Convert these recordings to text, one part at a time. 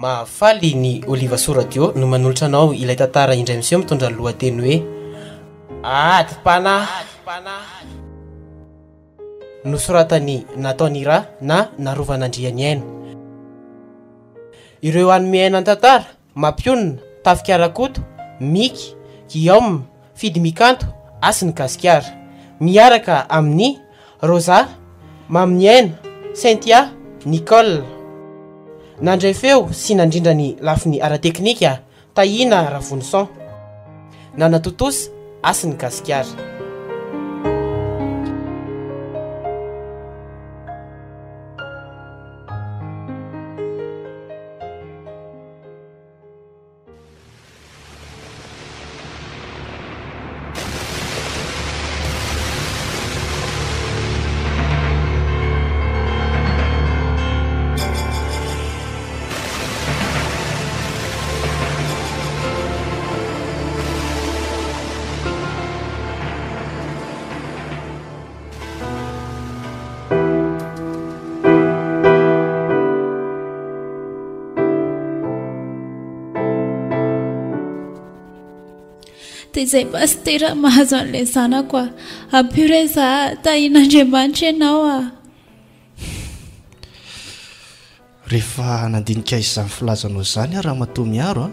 mahafaly ny Oliva Soa Radio no manolotra anao ilay tantara indray miseo mitondra ny lohateny hoe Ady-panahy nosoratany Nataonira na Narovan'Andrianiaina. Ireo hanome aina ny tantara Mampionina, Tafikarakoto, Miky, Guillaume, Fidy Mikanto, Asy ny Gasikara, miaraka amin'ny Rosa, Maminiaina, Cynthia, Nicole. Nandray feo sy nandrindra ny lafiny ara-teknika Tahina Ravonson. Nanatotosy Asy ny Gasikara. Dia izay pastera mahazo an'ilay zanako a, ampio za Tahin'Andriamanitra ianao a. Rehefa nandinika izany filazanao izany raha matoa miaro a,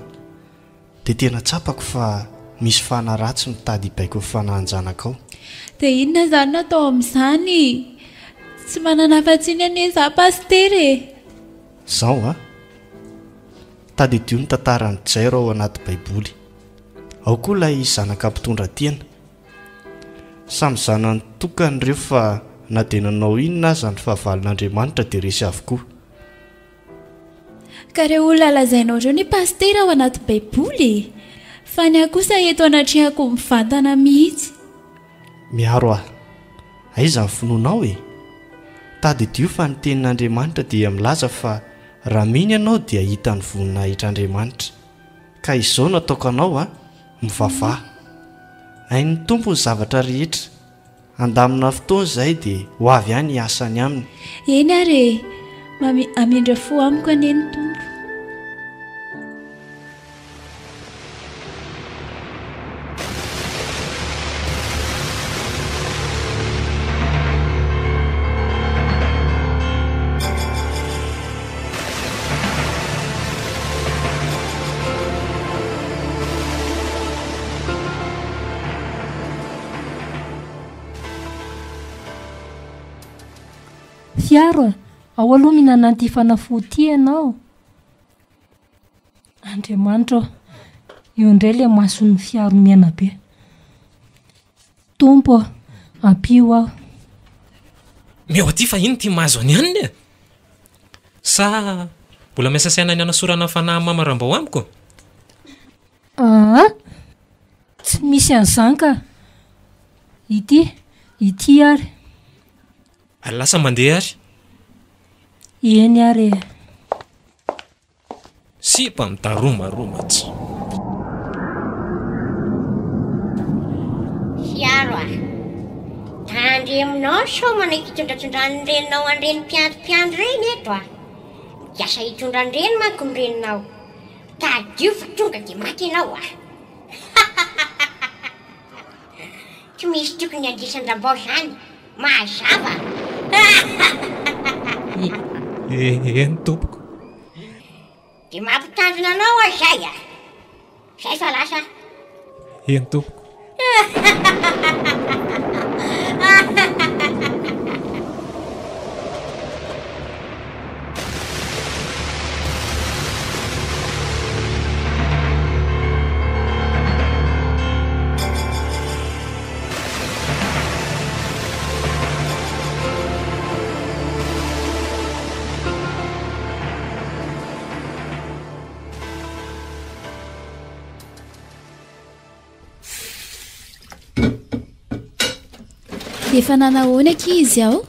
dia tena tsapako fa misy fana ratsy mitady hibaiko ny fanahanjanakao. Dia inona izany natao amin'izany? Tsy manana afa-tsiny anie za pastera e. Zao a, tady dio ny tantarany Jairo ao anaty baiboly. Ao koa ilay zanaka mpitondra tena. Samy zanany tokany ireo fa na dia nanao inona aza ny fahavalon'Andriamanitra dia resy avokoa. Ka ireo olona lazainao ireo ny pastera ao anaty baiboly, fa ny akosa eto anatrehako mivantana mihitsy. Miaro aho, aiza ny finoanao e? Tady dio fa ny tenin'Andriamanitra dia milaza fa raha miny ianao dia hita ny voninahitran'Andriamanitra. Ka izao nataoko anao a, mivavah. Hain'ny tompo ny zavatra rehetra. Andamina fotoana izay dia ho avy ihany asany aminy. Eny ary, amindra fo amiko anie ny tompo. Fiaro, ao aloha mihinananty fanafody ianao. Andriamanitra, io indray ilay mason'ny fiaro miaina be. Tompo, ampio aho. Meo aty fa ino ty mahazo any aniny? Sa mbola miasa saina ny anasorana fanahy mama rambao amiko? Tsy misy an'izany ka. Ity ary. Lasa mandeha ary. Eny ary. Sipa mitaromaromatsy. Fiaro a, tandry aminao so manaiky hitondratrondrany reninao an'ireny mpiandro reny eto a. Miasa hitondra an'ireny manko ny reninao. Tadio fa tonga dia maty ianao a. Tsy misy tokony andisan-drambao izany. Mazava. Eny tompoko. Dia mampitandrina anao a zay a. Zay fa lasa. Eny tompoko. Efa nanahoana ankizy aho?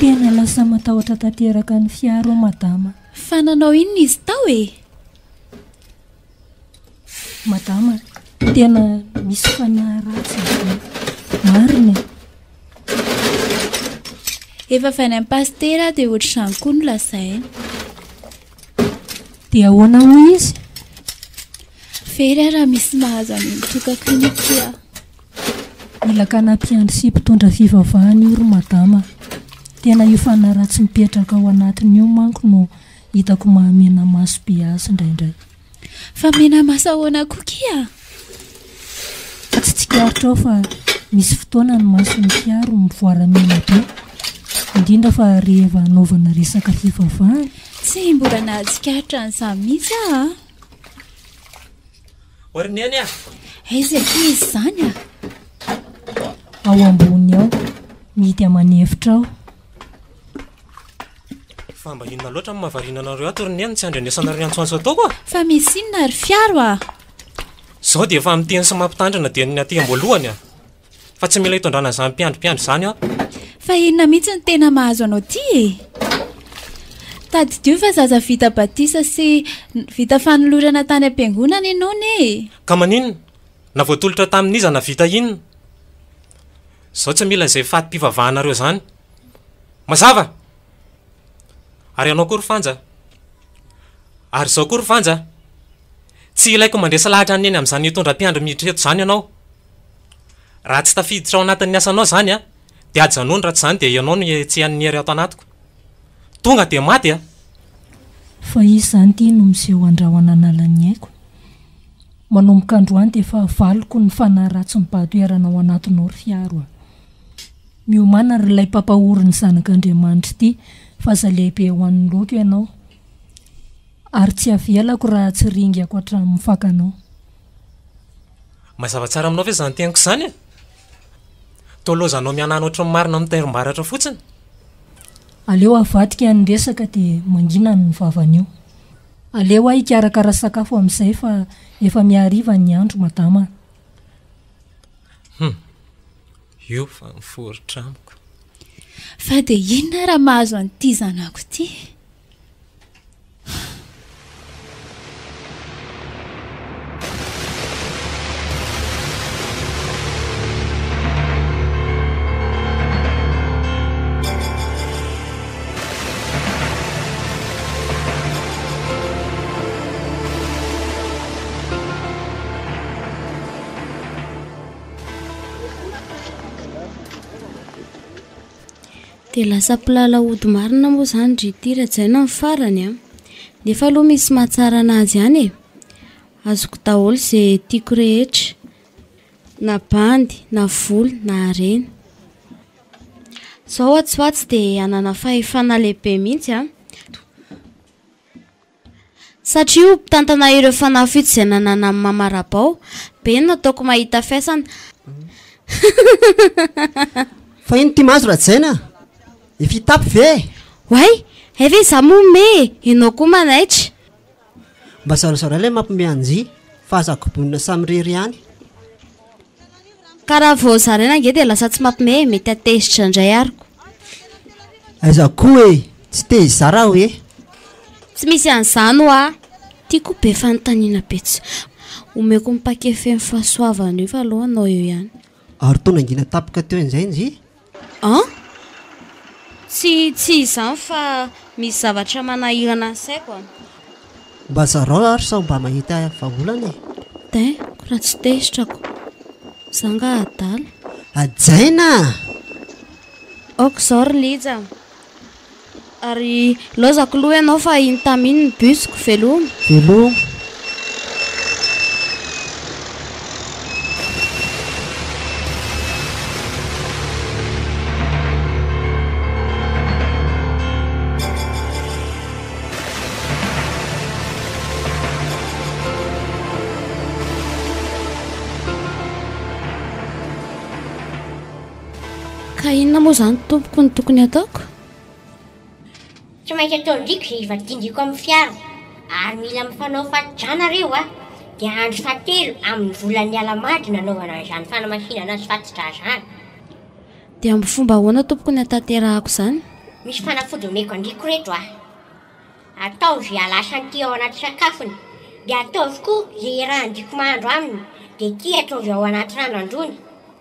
Tena lasa matahotra tanteraka ny fiaro madama. Fa nanao inona izy tao e? Madama, tena misy fanahy ratsy marina. Efa avy any amin'ny pastera dia ohatr'izany koa no lazainy. dia ahoana hoy izy? Very raha misy mahazo any mitokaklinika. Mila kanampiandry sy mpitondra fivavahany io ry madama. Tena io fanara tsy mipetraka ao anatiny io manko no hitako mahamena maso be azy indraindray. Fa mena maso ahoana kokia? Tsy tsikaritra ao fa misy fotoana ny mason'ny fiaro mivoaramena be, indrindra fa rehefa anaovana resaka fivavahany. Tsy mbola nahatsikaritra an'izany mihitsy a. Oriniany a. Aiza izy izany a? Ao ambony ao, mity aman'hevitra ao. Fa mba inona loatra amin'ny mahavariana anareo ato Oriniany tsy andrenesanareo antsoantso ataoko a? Fa misy inona ry fiaro a? Zao dia efa miteny sy mampitandrina dia ny aty am-boalohany a. Fa tsy mila hitondrana izany mpiandrimpiandry izany a. Fa inona mihitsy ny tena mahazo anao ty e? Tadidio fa zaza vita batisa sy vita fanolorana tany am-piangonana ianao ne. Ka maninona? Na voatolotra tamin'iza na vita inona? Zao tsy mila izay fatim-pivavahanareo izany. Mazava! Ary ianao kory fanja. Ary izao kory fanja. Tsy ilaiko mandresa lahatra ny eny amin'izany hitondra mpiandry miditra eto izany ianao. Raha tsy tafiditra ao anatin'ny asanao izany a, dia ajanony raha tsy izany dia ianao no tsy haniniry ato anatiko. Tonga dia maty a. Fa izy izany ty no miseho andrahoana analan'ny haiko. Manomboka androany dia efa valiko ny fanahy ratsy mipahatoerana ao anatinao ry fiaro a. Miomana ry ilay pampahorin'ny zanak'Andriamanitra ity fa aza lehibe ho an'ny loka ianao. Ary tsy avelako raha tsy ringako hatramin'ny fakanao. Mazava tsara aminao ve izany teniko izany a? Tolozanao mianana ohatran'ny marina amin'ny terim-baratra fotsiny. Aleo avadika ny resaka dia mangina ny vavanio. Aleo aho hikarakara sakafo amin'izay fa efa miariva ny andro madama. Io fa miforitra amiko. Fa dia inona raha mahazo an'ity zanako ity? Dia lasa mpilalahody marina moa izany ry ity rajaina ny farany a. Nefa aloha misy mahatsara anazy ihany e. Azoko daholo izay tiako rehetra. Na bandy, na volo, na harena. Izao atsy dia hanana fahefana lehibe mihitsy a. Satria io mpitantana ireo fanafito izay nanana amin'ny mamarabao, be nataoko mahita fiasana. Fa ino ty mahazo rajaina? Ifitapy ve? Way, efa iza mome, ianao koa manaitra. Mba sarosaray ilay mampime an'zy fa azakobonina samy rery ihany. Ka raha vao zaraina ange dia lasa tsy mampime, mety atezitra indray ariko. Aiza koa e, tsy te izara hoe. Tsy misy an'izany ho a. Tiako be fanontaniana betsy. Omeko mipakefy amin'ny fahasoavana io fa aloha anao eo ihany. Ary tona ngina tapaka teo in'izay nzy? Tsy izany fa misy zavatra manahirana ny saiko a. Mba zarao ary sa mba mahita vaholana e? Raha tsy tezitrako. Zanga adala. Ajaina! Aoko izao ry lija. Ary lozako loha ianao fa iny taminy ny busiko velomy. Velomy? Ka inona moa izany tompoko ny tokony ataoko? Tsy maintsy ataondriko rehefa tindriko amin'ny fiara. Ary mila mifanao fatidrana a. Dia andro fahatelo amin'ny volan'ny alamady nanaovana izany fanamasinana sy fatitra izany. Dia amin'ny fomba ahoana tompoko ny hatanterahako izany? Misy fanafody omeko andriko reto a. Atao izay alasan'ity ao anaty sakafony. Dia ataoviko izay raha andriko mahandro aminy. Dia ity ataovy ao anaty rano androny.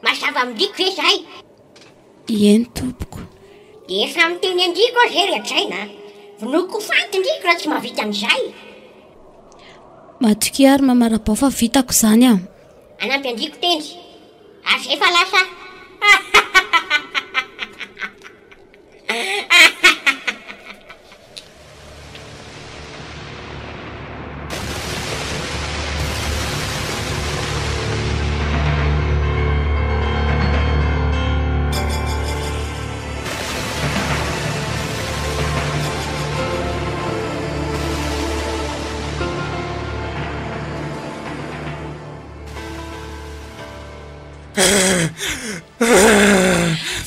Mazava amindriko ve izay? Eny tompoko. Dia efa miteny andriko aho izay ry ajaina. Vonoko faty ndriko raha tsy mahavita an'izay. matoky ary mamarabao fa vitako izany a. Anampy andriko tendry ary efa lasa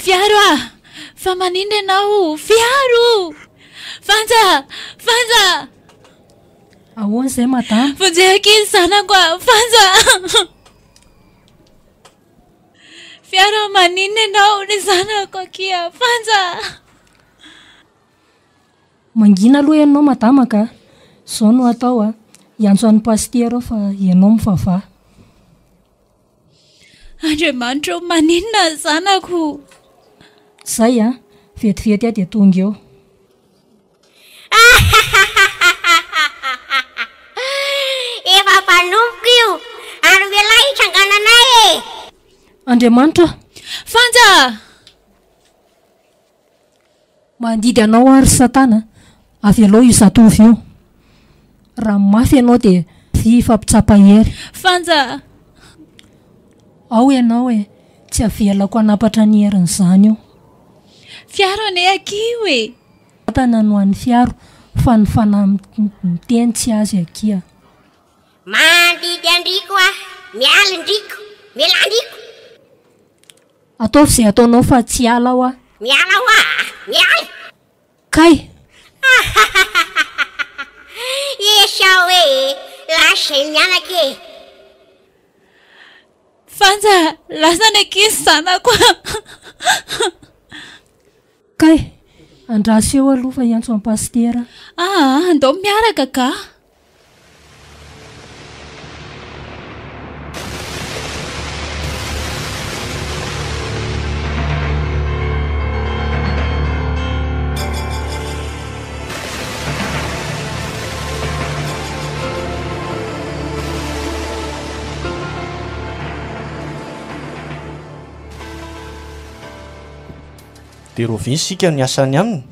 Fiaro fa manindry ianao, Fiaro! Fanja! Ahoana izay madama? Vonjehako izy zanako Fanja! Fiaro manindry ianao ny zanako akia, Fanja! Mangina aloha ianao madama ka. Izao no atao hiantso an'ny pastera fa ianao mivavaha. Andriamanitra maninona zanako. Zay vetivety dia tonga eo. Efa mpanompoka io ary mialahy itsangananay Andriamanitra, Fanja! mandidy anao ary Satana, avy aloha io zatovy io. Raha mafy ianao dia fampitsapa hery. Fanja! Ao ianao tsy avelako anapatra ny herin'izany io. Fiaro ane akio Satana no an'ny Fiaro fa ny fanahy miteny tsy azy akia. mandidy andriko mialindriko mialandriko Ataovy izay ataonao fa tsy ala aho miala miala Kay! Esa hoe lasay mianaka Fanja, lasa ny ankizy zanako. Kay, andraso eo aloha fa hiantso amin'ny pastera. Andao miaraka ka. Dia roviny sika ny asany aminy.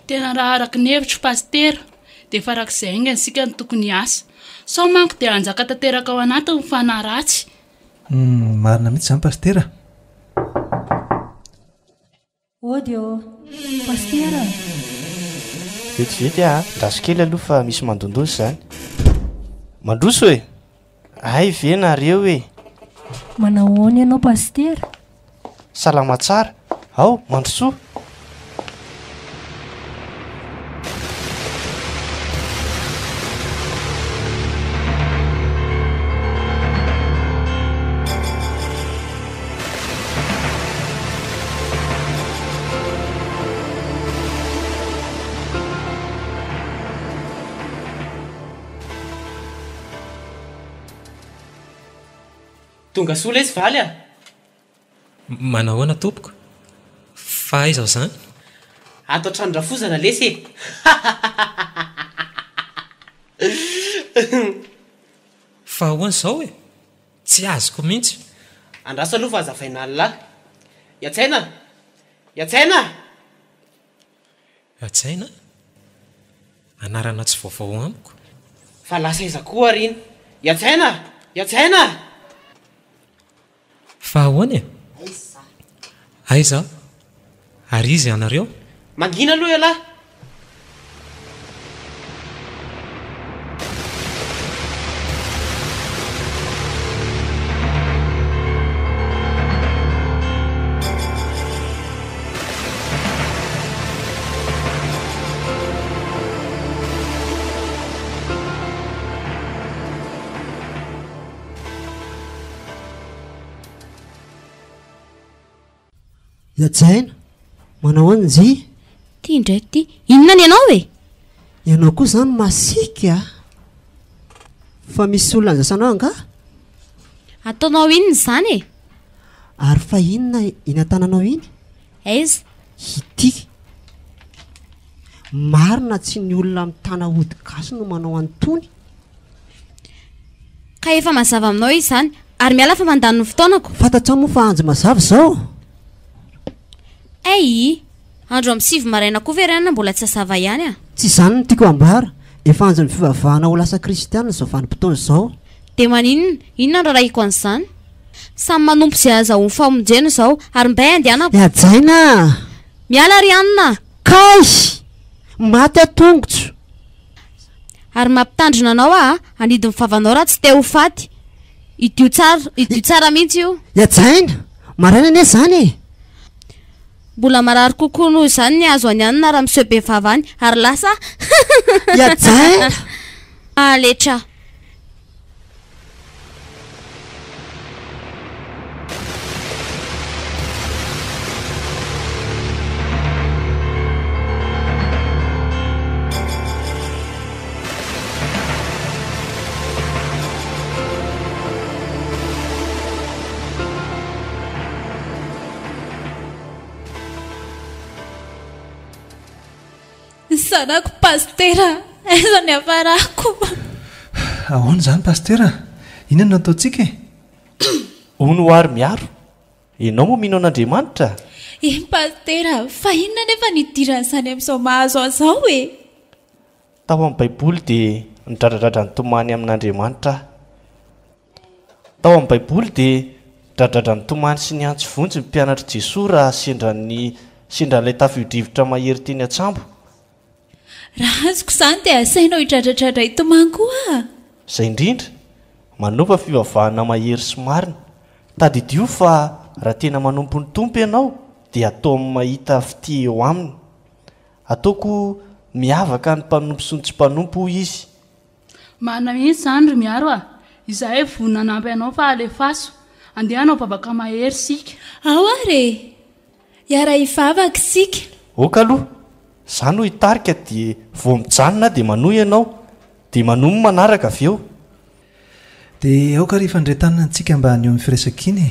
Tena raha araky ny hevitro pastera dia farak'izay aingany sika ny tokony asa. Sao manko dia anjaka tanteraka ao anatiny ny fanahy ratsy. Marina mihitsy izany pastera. Odio, pastera. Vetivety ndraso kely aloha fa misy mandondosy izany. Mandroso hoe? Ay ve nareo hoe? Manao ahoana ianao pastera? Salama tsara. Ao, mandroso. Tonga sola izy valy Manao ahoana tompoko? Fa aiza izany? Atao trandrafozana lesy Fa ahoana izao hoe? Tsy azoko mihitsy. Andraso aloha fa azavaina lahy. Iatsaina! Iatsaina! Atsaina? Anarana tsy vaovao amiko. Fa lasa iza koa riny. Iatsaina! Iatsaina! Fa ahoana aiza? Ary izy anareo? Mangina aloha ialahy. Iatsaina, manao ahoana zy? Ty indray ty, inona ny ianao e? Ianao koa izany masika. Fa misy olona anjasanao anga? Ataonao inona izany e? Ary fa inona inatananao iny? Aiza? Ity. Marina tsy ny olona mitana hodi-gasy no manao an'itony. ka efa mazava aminao izy zany ary miala fa mandany ny fotoanako. Fantatrao moa fa anjo mazava zao. Ay, andro amin'ny 7 maraina koa verana mbola tsy asava ihany a. Tsy izany no tiako ambara. Efa anjo ny fivavahana ho lasa kristiana zao vanim-potoana zao. Dia maninona? Inona no raiko an'izany? Samy manompo izay azahoany famonjena zao ary mbay andehanako. Miajaina. Miala Rianina. Kay! Maty atongotro. Ary mampitandrina anao anidy mifavanao raha tsy te ho faty. Idio tsara mihitsy io. Miajaina. Maraina anie zany. Mbola marary kokoa noho izany ny azo any anina raha miseho be vavany ary lasa. Miajaina. Aletra. Sanako pastera, aiza ny afarako. Ahoana zany pastera? Inona no ataontsika? Hono ary miaro. Ianao moa mino an'Andriamanitra? Pastera, fa inona nefa nidiran'izany amin'izao mahazo an'izao e? Tao amin'ny Baiboly dia nidradradratra ny tomany amin'Andriamanitra. Tao amin'ny Baiboly dia nidradradratra ny tomany sy ny antsy-vonjy ny mpianatra Jesoa raha sendran'ilay tafio-drivotra mahery teny Antsambo. Raha azoko izany dia asainao hidradradratra itomany koa. Izay indrindra, manompa fivavahana mahery sy marina. Tadidio fa raha tena manompo ny tompo ianao dia atao amin'ny mahita fity eo aminy. Ataoko miavaka ny mpanompo sy ny tsy mpanompo izy. Marina mihitsy zany ry miaro izahay vonina nampy anao fa alefaso andehanao babaka mahery sika. Ao are, iara hivavaka sika. Oka aloha, izany ho hitarika dia vao mijanona dia manohy ianao dia manohy manaraka avy eo. Dia aoka rehefa indray tanana antsika mba haneo amin'ny firaisan-kiny e.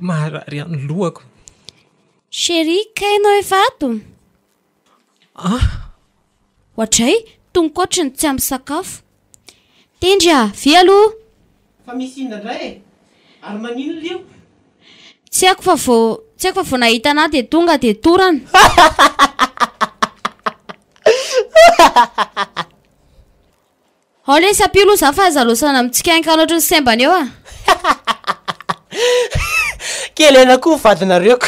Marary amin'ny lohako. Chéri, kainao efa ato? Ohatray, tongokoatra ny tsy ampy sakafo. Tendry vi aloha. Fa misy inona indray e? Ary manino lio? Tsy haiko fa vao nahita anahy dia tonga dia torana. Ole sapilo za fa azalosana amintsika any kaloatra ny sembany eo Kely ena koa vadinareoko.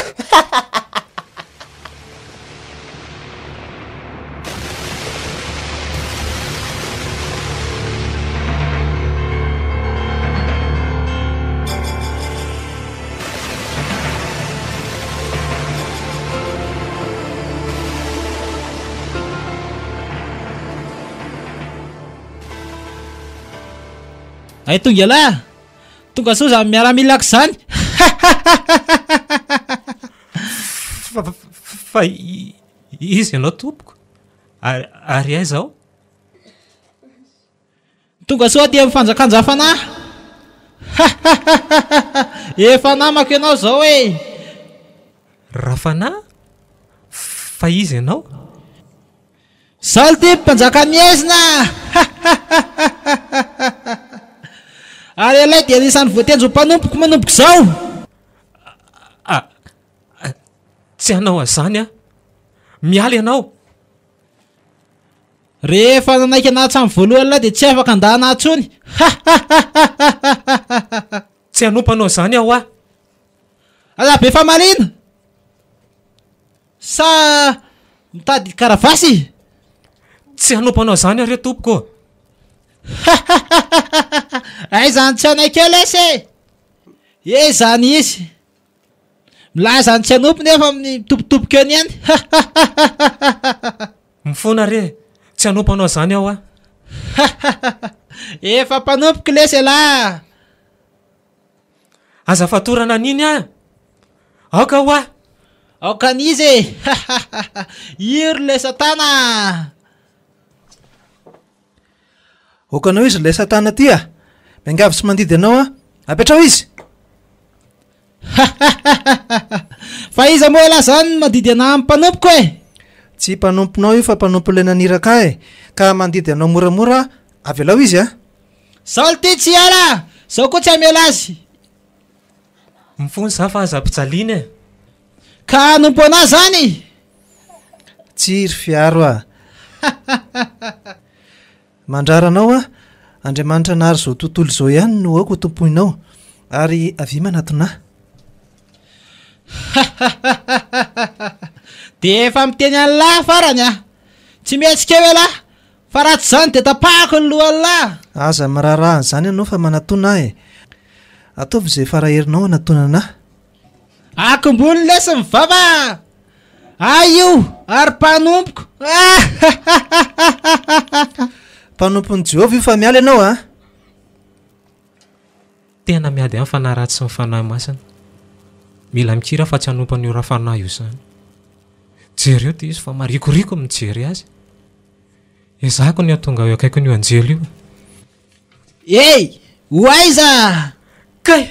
Ay tonga la. Tonga so za miaramila zany. Fa izy ianao tompoko. Ary ay zao? Tonga so aty amin'ny fanjakanjafana. Efa namako ianao zao e. Rafana? Fa izy ianao? Sal ty mpanjaka miezina. Ary alay dia anisan'ny voatenjo mpanompoko manompoko zao. Tsy hanao azany mialy ianao. Rehefa nanaiky anahy hatramin'ny voalohany lahy dia tsy afaka andahana atsony. Tsy hanompo anao zany aho Ala be fa marina. Sa mitady karavasy. Tsy hanompo anao zany are tompoko. Ay zany tsy anaiky eo lesy. Zany izy. Milaza ny tsy hanompo nefa amin'ny tompitompoko eo niany. Mifona re, tsy hanompo anao zany aho Efa mpanompoko lesy la. Aza fatorana niny aoka aokanizy iry le satana okanao izy lay satana ty a miangavy sy mandidy anao a apetrao izy fa iza moa la zany mandidy ana amin'ny mpanompoko e tsy mpanomponao io fa mpanompo le naniraka e ka mandidy anao moramora avy alao izy a zaho ty tsy ala zaho koa tsy amela azy mifony za fa aza-pijaliana e ka nompo ana zany tsiry fiaro a mandraranao a andriamanitra nahary zao tontolo zao ihany no aoko tompoinao ary avy manatona de efa miteny an'lahy farany a tsy mihetsika eo elahy fa raha tsy zany de tapahako ny lohan'lahy aza mararahany zany ianao fa manatona ah e ataovy zay faraherinao anatona ana akombony lesy mivava io ary mpanompoko mpanompony jehovah io fa miala ianao a tena miady amin'ny fanahy ratsy sy mifanahy masina mila mikira fa tsy hanompan'io raha fanahy io zany jery eo de izy fa marikoriko mijery azy ezahako ny atonga eo akaiko n'io anjely io ey ho aiza kay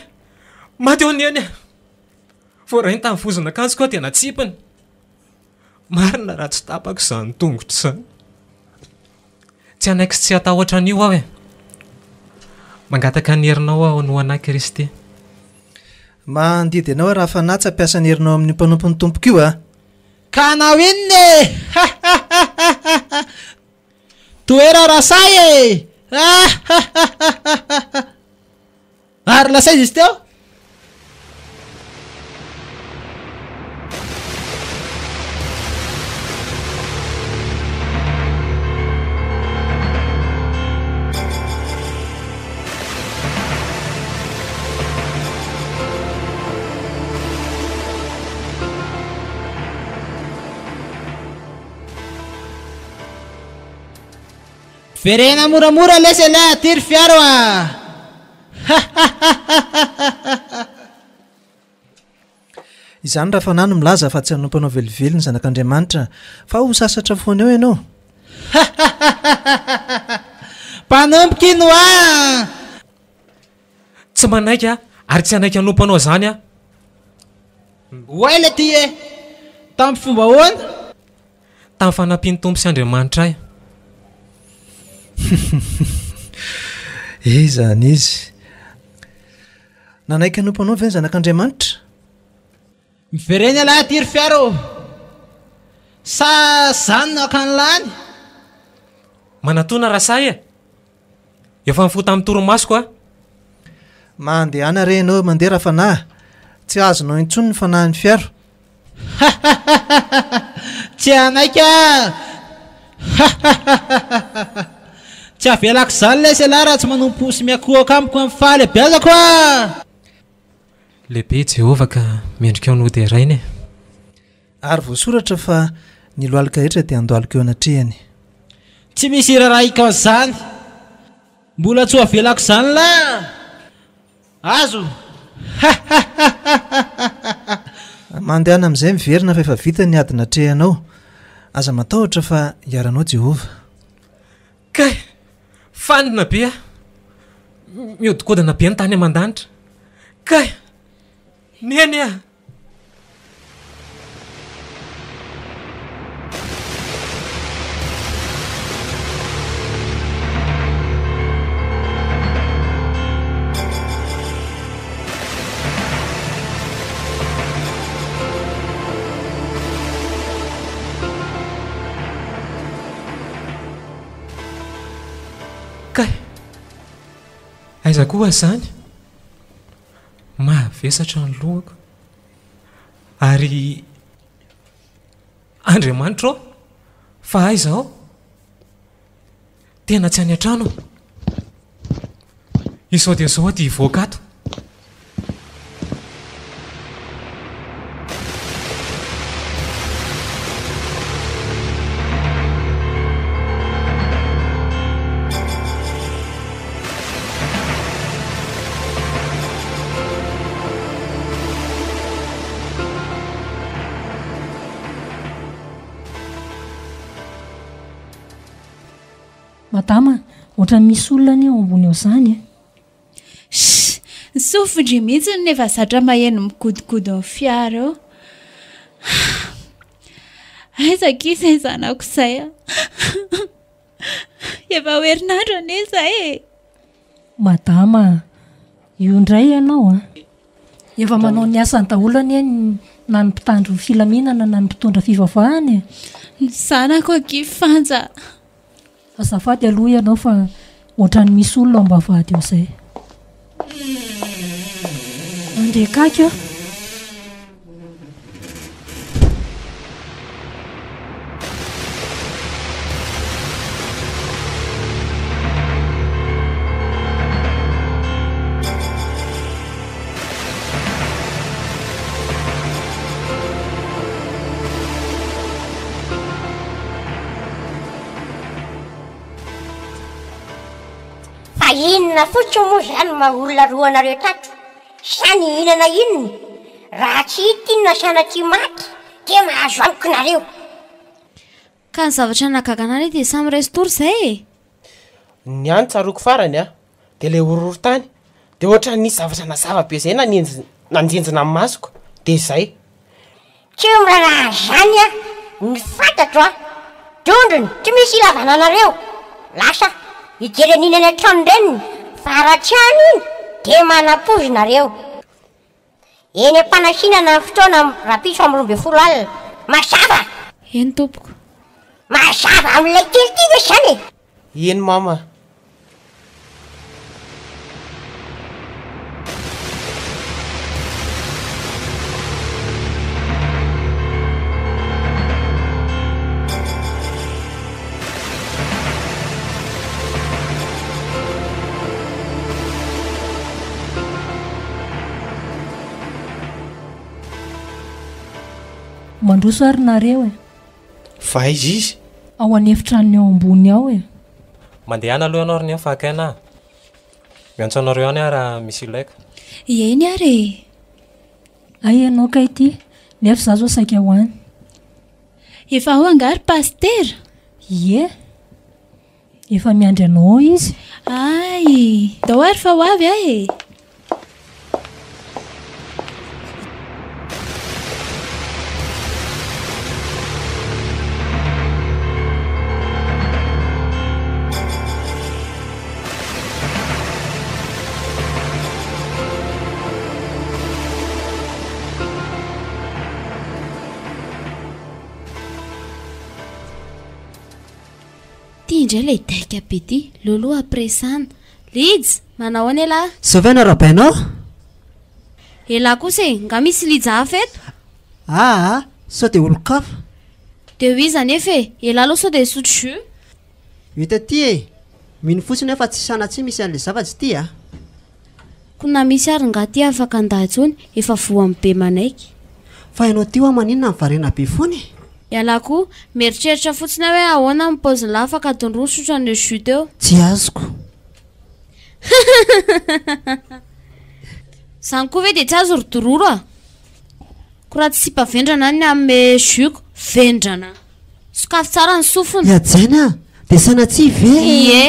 maty eo ny eny vo raha iny tamin'ny vozona akanjo koa tena tsipany marina raha tsy tapako izany tongotro zany tsy anaiky sy tsy atahotra an'io aho e mangataka ny herinao aho no anay Kristy mandidy anao raha fanahy tsy ampiasa ny herinao amin'ny mpanompon'ny tompoko io a ka anao inony toera rasay e ary lasay izy teo verena moramora lesy lay atiry fiaro a izany raha fanahy no milaza fa tsy hanompanao velively ny zanak'Andriamanitra fa ho sasatra foana eo ianao mpanompoka ino a tsy manaika ary tsy anaiky hanompanao zany a hoay le ty e tamin'ny fomba hoana tamin'ny fanampiany tompo sy Andriamanitra ay zany izy nanaiky hanompanao ve ny zanak'Andriamanitra mivereny alahy atiry fiaro sa zany no akan'lany manatona rasay e efa mifota amin'ny toromasoko a mandehana re ianao mandeha raha fanahy tsy azonao intsony ny fanahin'ny fiaro tsy anaika tsy avelako zany lesy lahy raha tsy manompo sy miakohaka amiko amin'ny faly abiazako a lehibe Jehovah ka mendrika ao nody rainy e ary voasoratra fa ny lohalika rehetra dia andohalika eo anatrehany tsy misy iraraika zany mbola tsy ho avelako zany la azo mandehana amin'izay miverina fa efa vita ny adina trehanao aza matahotra fa hiaranao Jehovah kay fanina be a miodikodana be ny tany aman-danitra kay neny a kay aiza koa zany mahavesatra ny lohako ary Andriamanitra ao fa aiza ao tena tsy any an-trano izao dia zao aty hivoaka ato madama ohatra misy olona ny ao ambony eo zany sofindry mihitsy nefa zatra maheno migodogody ny fiara eo aizaka izay zanako izay efa hoerinandro ane izay madama io ndray ianao efa manao ny asany daholany na ny mpitandro filaminana na ny mpitondra fivavahany ny zanako akifanja azafady aloha ianao fa ohatrany misy olona ambavady eo zay andekaka inona fotsy moa zany maolona roa anareo tato sany inana inony raha tsy hitinona sana ty maty de mahazo amiko nareo ka ny zavatra nagaganareo dia samy restory zay ny any tsaroko farany de le ororo tany de ohatra nisy zavatra nazava be zay nanjenjina amin'ny masoko de zay tsy miraha zany ny fantatro tondrony tsy misy ilavana anareo lasa hijereniny any an-trano reniny fa raha tsy any iny de manapozonareo eny am-panasinana ny fotoana rapiso amin'ny 12 alina mazava eny tompoko mazava amin'ilay tilitika zany eny mama mandroso ary nareo fa izy ao anefitranony ao ambony ao mandehana aloha ianao riny fa akaina miantso anareo any raha misy ilaika eny ary ay ianao kay ty nefa za zao saika ho any efa ao angary pastera ie efa miandry anao izy ay dao ary fa ho avy indray lay daika be ty loloha apresana lids manao any elahy saovena rabainao elahy kosa nga misy lija hafa eto sao de olo-kafa de ho iza nefa elahy aloha sao de sotro jus hita ty mino fotsiny efa tsy sanatsy misy an'le zavatsy ty ko na misy ary nga ty afaka andahtsony efa voamy be manaiky fa ianao ty hoa maninona ny varena be fony ialahy koa mieritreritra fotsiny hoe ahoana mipoziny lahy afaka adondroa sotro an'le jus teo tsy azoko zany koa ve de tsy azo rodororo ko raha tsy sipavendrana any amin'ny juko vendrana sokafo tsara ny sofony iajana de sanatsy ve ie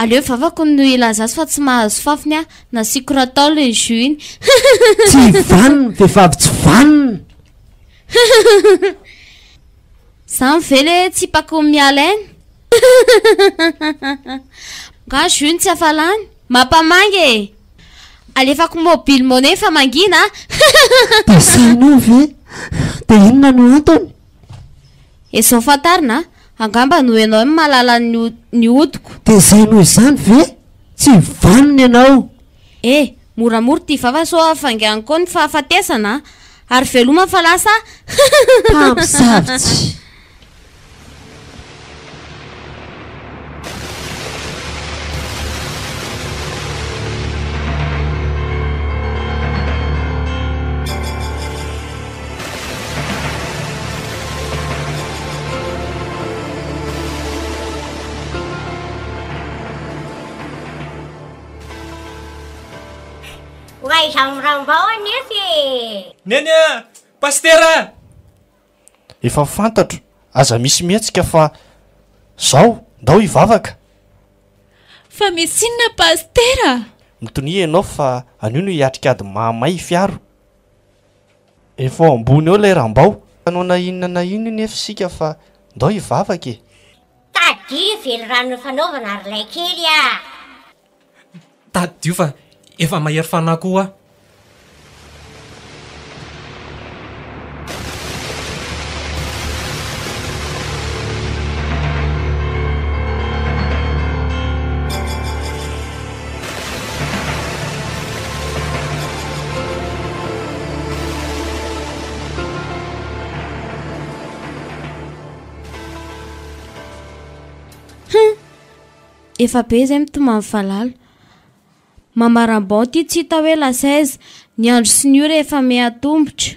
aleo vavako no ilazasy fa tsy mahazo fafiny na sikoratao le jus iny tsy vaniny vehivavy tsy vaniny za mively tsy pako mialainy nga jus ny tsy afalany mampamangy alefako mobile monnaie fa mangina de sainao ve de inona no antony ezao fantarina angamba no ianao ny mahalala ny odiko de zay noho izany ve tsy vaniny ianao moramora ty vava so afangany koa ny fahafatesana ary veloma fa lasa pampisavitsy neny pastera efa fantatro aza misy mihetsika fa zao ndao hivavaka fa mesinna pastera mitonia ianao fa anio no hiatrikady mahamay fiaro efa ambony eo ilay rambao anao na inona na ino nefa sika fa ndao hivavaka e tadio velo rano fanaovana ary lay kely a tadio fa efa mahery fanahy koa efa be izay mitomany falalo mamaram-bao ty tsy hita hoe lasaiza ny andro sy ny io rehefa meatombotra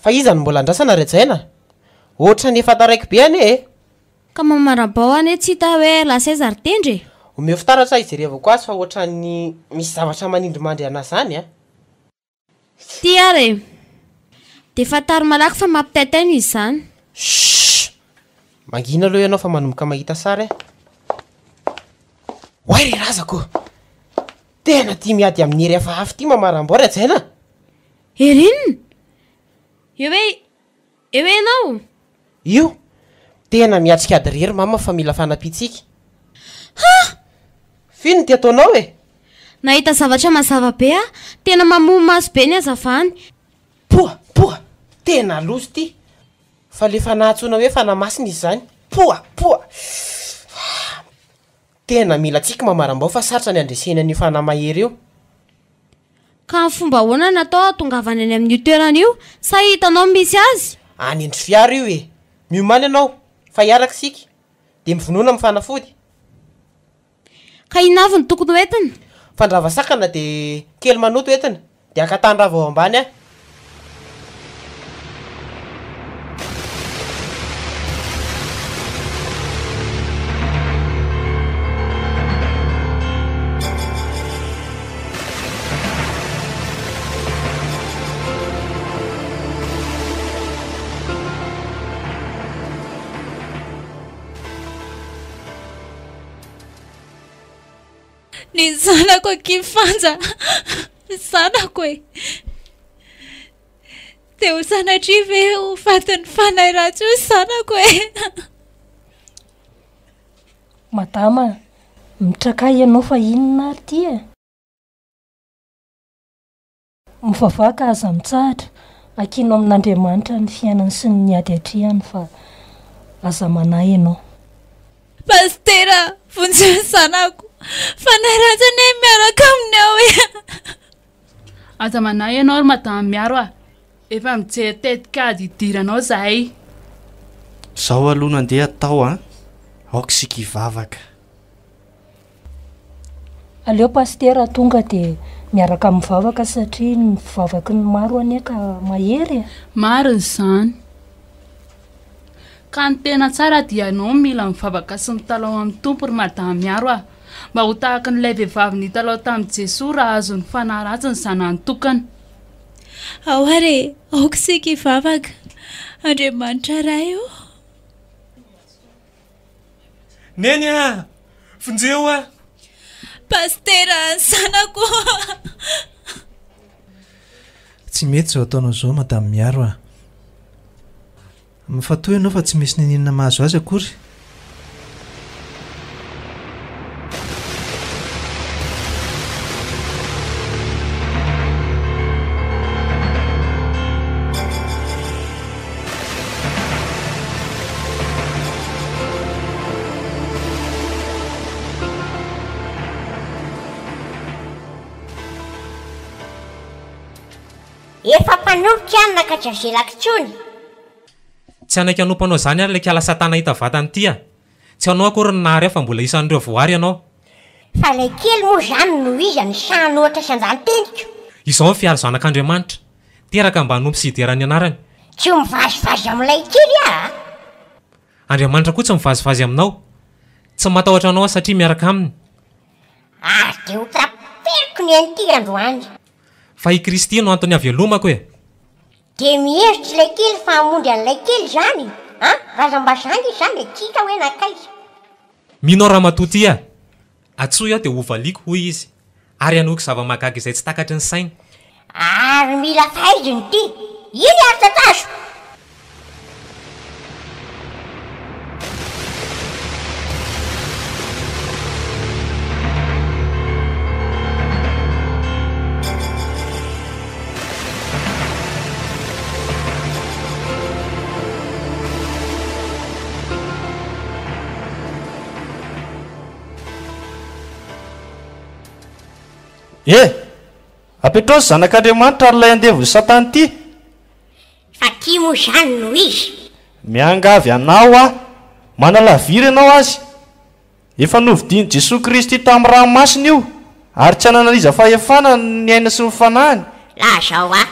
fa izany mbola andrasana rejaina ohatra ny efa taraiky be ane e ka mamaram-bao any hoe tsy hita hoe lasaiza ary tendre omeo fitaratra ijerevako azy fa ohatra ny misy zavatra manindry mandry ana zany a ty ary de fatary malaky fa mampitaitaina izy zany mangina aloha ianao fa manomboka mahita sara e hoay re razako tena tia miady amin'ny rehefa hafy ty mamaram-bao rejaina erinona eo enao io tena miatrika ady rery mama fa mila fanapitsika fino ty ataonao e nahita zavatra mazava be a tena mamohy maso be ny azavany poa tena loso ty fa le fanahatsona hoe fanamasina izy zany poa tena mila tsika mamaram-bao fa sarotra ny andresena ny fanamahery io ka ny fomba hoana natao tongavany any amin'io toerana io sa hitanao misy azy any endry fiaro io e miomany ianao fa hiaraka sika de mivonoana amin'ny fanafody ka inavy ny tokony hoentina fandravasakana de kely manoto entina de akatandrava ao ambany a ny zanako akifanja zanako e de ho sanatria ve ho fatiny fanay ratsy io zanako e madama mitrakay ianao fa inona ary ty e mivavaka aza mitsahatra akino amin'Andriamanitra ny fiainany sy ny ady atrehany fa aza manahy ianao pastera vonjy zanako fanay ratsy ne miaraka aminy ao e aza manahy ianao ary madama miaro a efa mijetetikady idiranao zahay zaho aloha nandeha atao a aoka sika hivavaka aleo pastera tonga de miaraka mivavaka satria ny vavaky ny maro aniaka mahery maro izany ka ny tena tsara dia anao mila mivavaka sy mitalao amin'ny tompo ry madama miaro a mba ho tahaka n'ilay vehivavy nitalao tamin'i Jesosy raha azo ny fanahy ratsy ny zanany tokana ao ary aoka sika hivavaka Andriamanitra ray io neny a vonjeo a pastera zanako tsy mety zao ataonao zao madama miaro a mifatoy ianao fa tsy misy nininona mahazo azy akory efa mpanomboka any nakatra velako tsony tsy anaiky anompanao zany ary le kiala satana hita vatany ty a tsy anao akory ny nahary fa mbola isan'ireo voary ianao fa lay kely moa zany no iza ny sany ohatra sy anjany teniko izao ny fiaro zanak'Andriamanitra teraka mba hanompo sy hiderany anarany tsy ho mivazivazy amin'ilay kely a Andriamanitra koa tsy mivazivazy aminao tsy matahotra anao satria miaraka aminy ary de ho traperiko ny an'ity androany fa i Kristy no antony avelomako e de mihevitry ilay kely fa hamondy an'ilay kely zany a razam-basangy zany akika hoe nakaiza minao ramatoty a atsoy aho dia hovaliako hoy izy ary anoky zava-mahagaga izay tsy takatry ny sainy ary mila fahaiziny ty iny ary tatazo Apetrao zanak'Andriamanitra ary ilay andevo Satana ty fa ty moa zany no izy miangavy anao a manalaviry ianao azy efa novidiany Jesosy Kristy tamin'ny ranomasina io ary tsy ananaliza fahefana ny aina sy ny fanahiny lazao a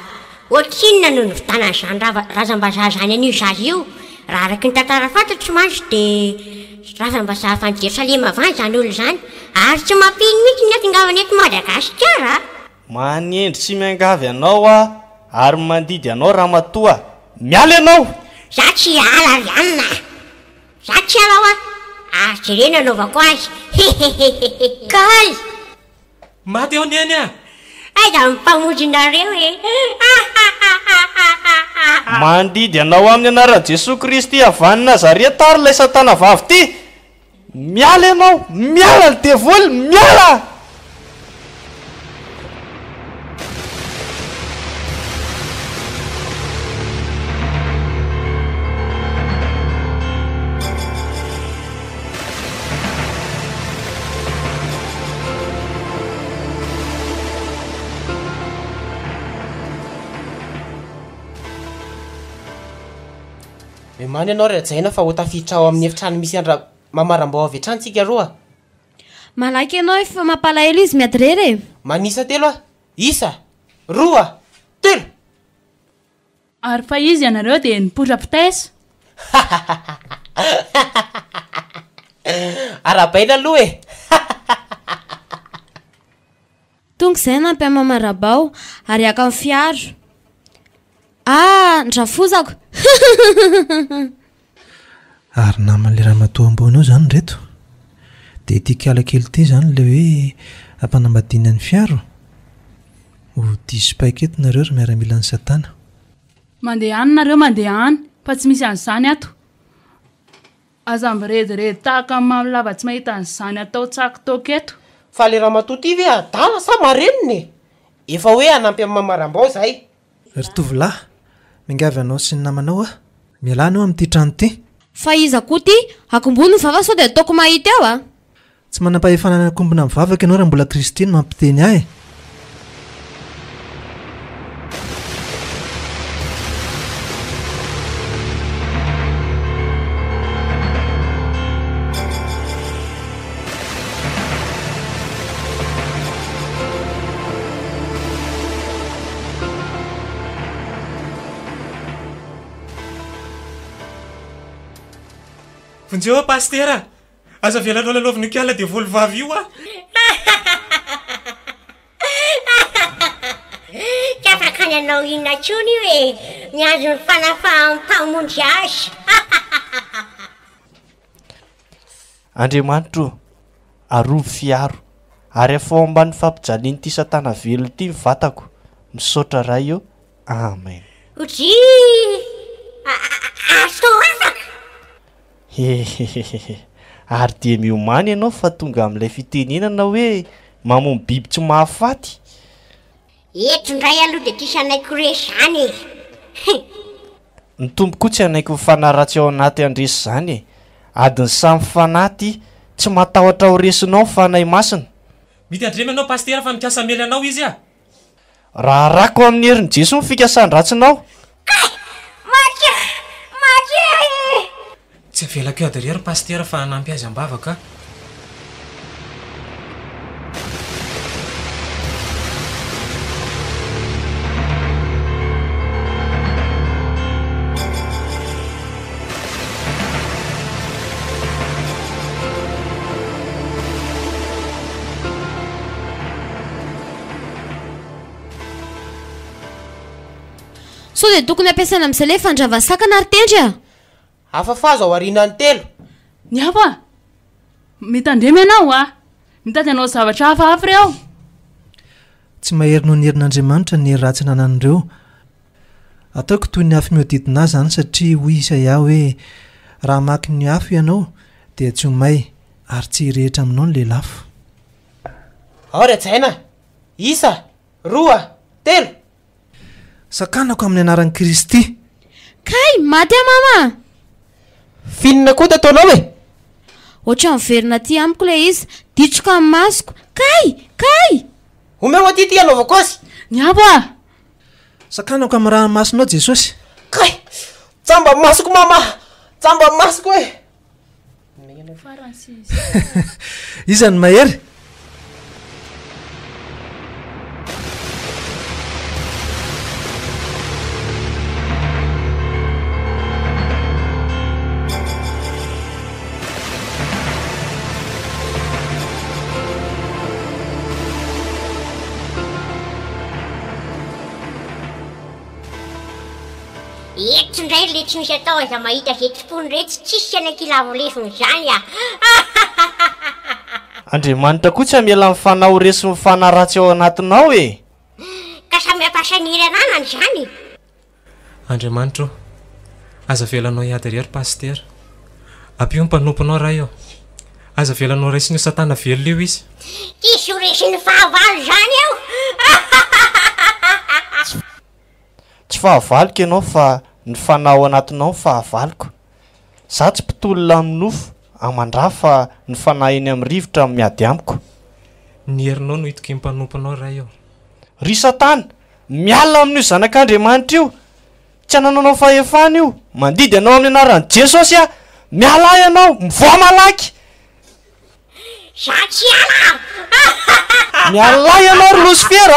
ohatrinona no nivitanany zany razam-bazaha zany an'io zazy io raha araky ny tantara fantatro mantsy dia razam-bazaha fa ny Jerosalema avany zany olo zany ary tsy mampino mihitsy ny atingavany eto Madagasikara manendry sy miangavy anao a ary mandidy anao ramatoa miala ianao za tsy ala ry anina za tsy ala ao a ary jerena anaovako azy kay maty eo ny eny a aiza mimpamonjinareo e mandidy anao amin'ny anaran'i Jesosy Kristy avany Nazareta ary ilay Satana vavy ty miala ianao miala ny devoly miala many ianao rajaina fa ho tafiditra ao amin'ny efitrano misy andra mamaram-bao avy atrantsika roa malaky ianao efa mampalahelo izy miady rery manisa telo a isa roa telo ary fa izy ianareo dia nipotra pitesa arabaina aloha e tonga izay nampy amin'ny mamarabao ary aka amin'ny fiaro ndrafozako ary naman'le ramatoa ambony eo zany reto dia tia kiala kely ty zany le hoe ampanambadiana ny fiaro ho dispaiketo nareo ry miaramila ny Satana mandeha any nareo mandeha any fa tsy misy an'izany ato aza mirediredy tahaka amin'ny mamilava tsy mahita an'izany atao tsako toka eto fa le ramatoa ty ve adala sa mareniny efa hoe anampy amin'ny mamaram-bao zay ry tovolahy mingavy anao sy ny namanao a mialana eo amin'ity trano ty fa iza koa ty akombony ny vava sao dia ataoko mahita eo a tsy manam-pahefanana akombona mivavaka ianao raha mbola Kristiny mampiteny ahy vonjeo pastera aza velanao lalaoviny kiala dia volovavy io a tsy afaka ny anao inona tsony io e miazo ny fanafahany mpamonjy azy Andriamanitra arova fiaro ary efa ao ambany fampijaliany ty Satana velo ty vatako misaotra ray eo amen ozy aso afaka ary dia miomany ianao fa tonga amin'ilay fitenenana hoe mamono biby tsy mahafaty eto ndray aloha dia ty sanaiko re zany ny tombo koa tsy anaiko mifanahy ratsy ao anaty andresy zany e adiny samy fanaty tsy matahotra ho resinao fanahy masina mity andremy anao pastera fa mikasa mely anao izy a raha rako amin'ny herin'i Jesosy ny fikasany ratsinao tsy avelako eo adery ry pastera fa hanampy azy ambavaka so dia tokony ampiasaina amin'izay le fandravasakana ary tendry a afafazo ao aorianany telo ny hafa mitandremy ianao a mitady anao zavatra hafahafa reo tsy mahery noho ny herin'andriamanitra ny hery ratsy nanan'ireo ataoko toy ny afo miodidina azy zany satria hoy Isaia hoe raha maky ny afo ianao dia tsy homay ary tsy rehetra aminao ny lelafo ao rajaina isa 2 3 sakanako amin'ny anaran'i Kristy kay maty a mama finina koa tataonao e ohatra miverina ty amiko le izy ditroka amin'ny masoko kay omeo aty ty anaovako azy ny abo a sakanako amin'ny raha masonao Jesosy kay tsamba masoko mama tsamba masoko e iza ny mahery eto ndray le tsy misy atao aza mahita zetipony retsy tsisy anakilavolefony zany a Andriamanitra koa tsy amela mifanao resy mifana ratsy ao anatinao e ka samy ampasaniry ananany zany Andriamanitra aza velanao hiady rery paster ampio ny mpanomponao raha eo aza velanao raisiny satana velona eo izy tsisy ho resiny fahavalo zany eo tsy fahavaloko ianao fa ny fanao anatinao fahavaloko za tsy mpitolona amin'ny nofo amandra fa ny fanahy eny amin'ny rivotra miady amiko ny herinao no hitoko mpanomponao raha eo ry satana miala amin'io zanak'Andriamanitra io tsy anananao fahefana io mandidy anao amin'ny anaran'i Jesosy a miala ianao mivoa malaky za tsy ala miala ianao ry Lucifer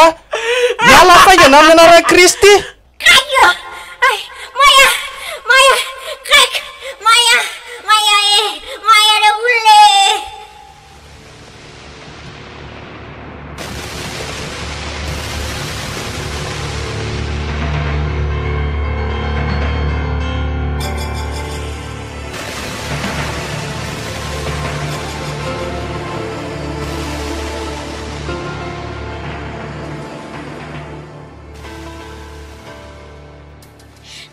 miala faingana amin'ny anaran'i Kristy kayo maya kek maya le ulle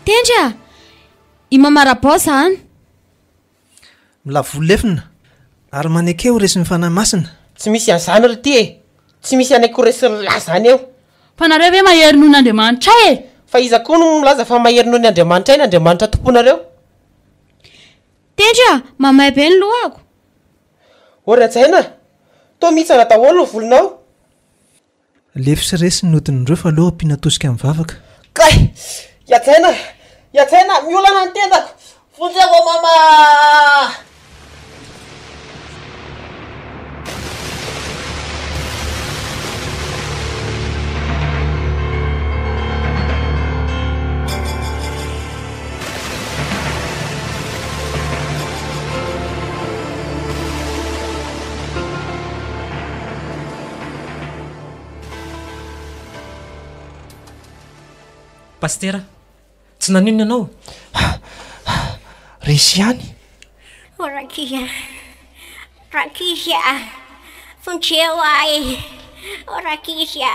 tendra imamarabao zany milavolefina ary manekeo resy mifanahy masina tsy misy an'izany ry ty e tsy misy anako resiny la zany eo fa nareo ve mahery noho ny Andriamanitra e fa iza koa no milaza fa mahery noho ny Andriamanitra iny Andriamanitra tomponareo tendra mamay be ny lohako orajaina to mihitsana daholo ny volonao lefy sy resy nodin'ireo fa aloha mpinatosika amin'ny vavaka kay yajaina miolana ny tendako vonjako mama Pastera tsy nanino ianao resy ihany rakizia fonjeo ay rakizia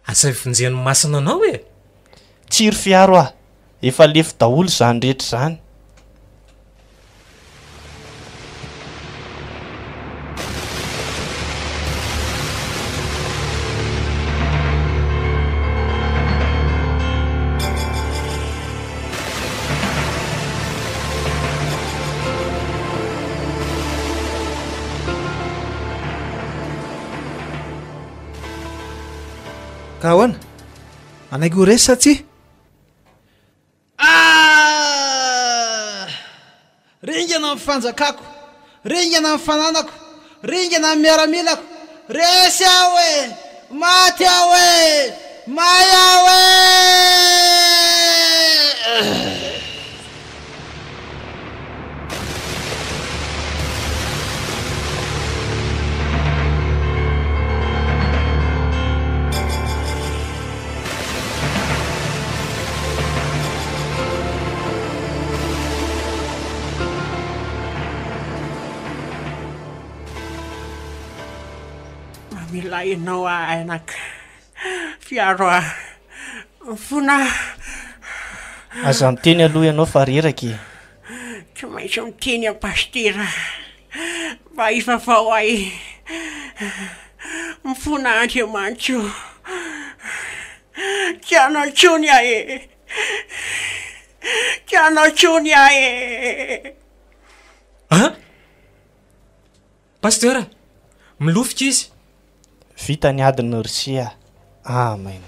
asa vonjehan'ny masina anao e tsiry fiaro efa lefy daholo zany rehetra zany ka ahoana anaiky resy sa tsy ringana amin'ny fanjakako ringana amin'ny fananako ringana amin'ny miaramilako resy aho e maty aho e may aho e Milainao anak fiaro fona aza miteny aloha ianao fa reraky tsy maintsy miteny pastera mba ifafao ay mifona Andriamanitso tianao tsony ae tianao tsony ae. Pasteur milofika izy vita ny adiny Risia. Amen.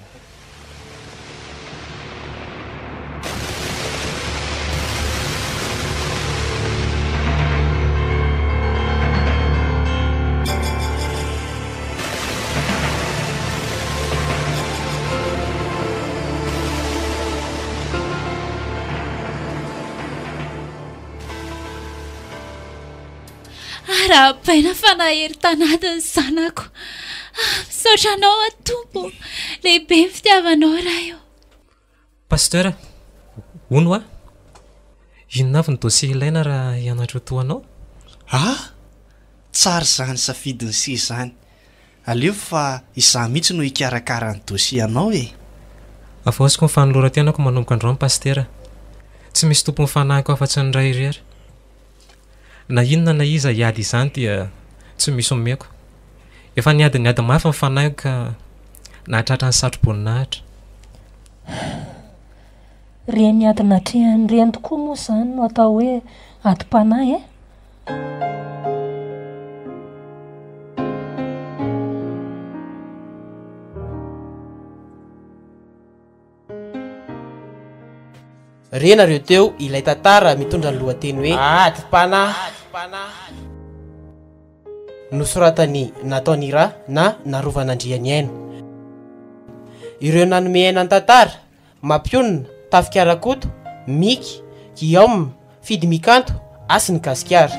Raha baina fanahery tanatiny zanako. Misaotra anao a tompo, lehibe ny fitiavanao raha io. Pasteur, hono a? Inona avy ny dosie ilaina raha hianatra ho toanao? Tsara zany safidiny sy izany. Aleo fa izaho mihitsy no hikarakara ny dosie anao e. Avaosiko ny fanoloran-tenako manomboka androany Pasteur. Tsy misy tompony fanahiko afa-tsy ny ray irery. Na inona na iza hiady izany dia tsy misy omeko. Efa niady mafy ny fanahiko ka nahatratra ny satroboninahitra. Reny adina trehany reny tokoa moa izany no atao hoe adi-panahy e. Renareo teo ilay tantara mitondra ny lohateny hoe adi-panahy nosoratany Nataonira na Narovan'Andriany aina. Ireo nanome aina ny tantara: Mampionina, Tafikarakoto, Miky, Guillaume, Fidy Mikanto, Asiny Gasikara.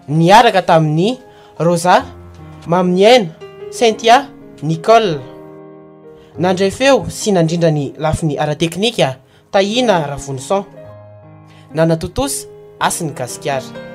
Niaraka tamin'ny Rosa, Maminiaina, Cynthia, Nicole. Nandray feo sy nandrindra ny lafiny ara-teknika Tahina Ravonson. Nanatotosa Asiny Gasikara.